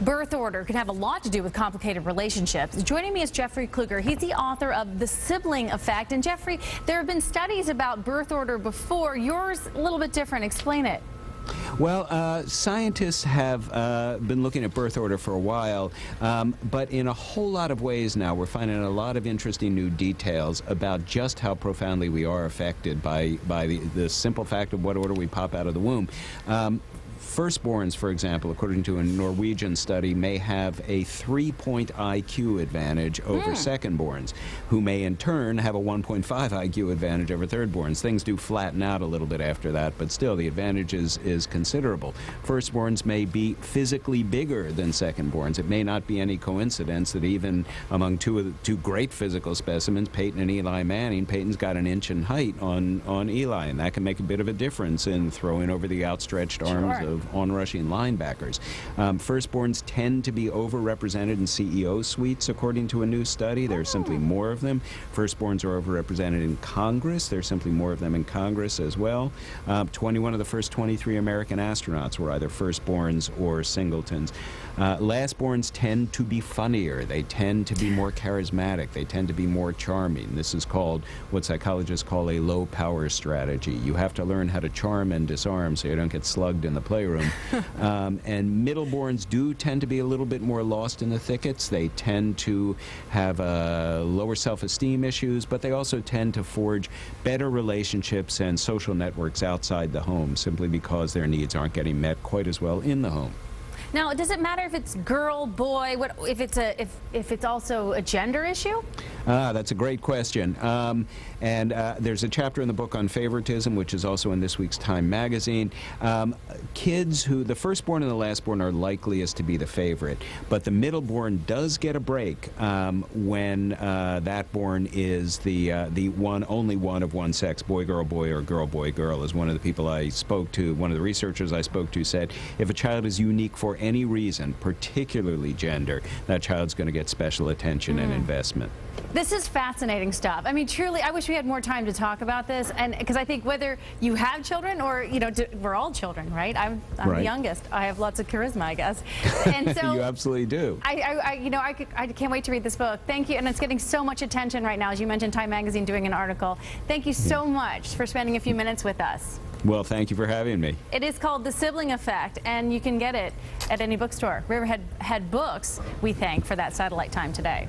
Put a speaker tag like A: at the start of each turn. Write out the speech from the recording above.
A: Birth order can have a lot to do with complicated relationships. Joining me is Jeffrey Kluger. He's the author of The Sibling Effect. And Jeffrey, there have been studies about birth order before. Yours a little bit different. Explain it.
B: Well, scientists have been looking at birth order for a while, but in a whole lot of ways now we're finding a lot of interesting new details about just how profoundly we are affected by the simple fact of what order we pop out of the womb. Firstborns, for example, according to a Norwegian study, may have a 3-point IQ advantage over secondborns, who may in turn have a 1.5 IQ advantage over thirdborns. Things do flatten out a little bit after that, but still the advantage is considerable. Firstborns may be physically bigger than secondborns. It may not be any coincidence that even among two great physical specimens, Peyton and Eli Manning, Peyton's got an inch in height on Eli, and that can make a bit of a difference in throwing over the outstretched arms of onrushing linebackers. Firstborns tend to be overrepresented in CEO suites, according to a new study. There's simply more of them. Firstborns are overrepresented in Congress. There's simply more of them in Congress as well. 21 of the first 23 American astronauts were either firstborns or singletons. Lastborns tend to be funnier. They tend to be more charismatic. They tend to be more charming. This is called what psychologists call a low-power strategy. You have to learn how to charm and disarm so you don't get slugged in the playroom. And middleborns do tend to be a little bit more lost in the thickets. They tend to have lower self-esteem issues, but they also tend to forge better relationships and social networks outside the home, simply because their needs aren't getting met quite as well in the home.
A: Now, does it matter if it's girl, boy, if it's also a gender issue?
B: That's a great question. There's a chapter in the book on favoritism, which is also in this week's Time magazine. Kids who, the firstborn and the lastborn are likeliest to be the favorite, but the middleborn does get a break when that born is the only one of one sex, boy, girl, or girl, boy, girl, as one of the people I spoke to, one of the researchers I spoke to said, if a child is unique for any reason, particularly gender, that child's going to get special attention and investment.
A: This is fascinating stuff. I mean, truly, I wish we had more time to talk about this, and because I think whether you have children or, you know, we're all children, right? I'm the youngest. I have lots of charisma, I guess. And so
B: you absolutely do.
A: I can't wait to read this book. Thank you, and it's getting so much attention right now. As you mentioned, Time magazine doing an article. Thank you so much for spending a few minutes with us.
B: Well, thank you for having me.
A: It is called The Sibling Effect, and you can get it at any bookstore. Riverhead Books, we thank for that satellite time today.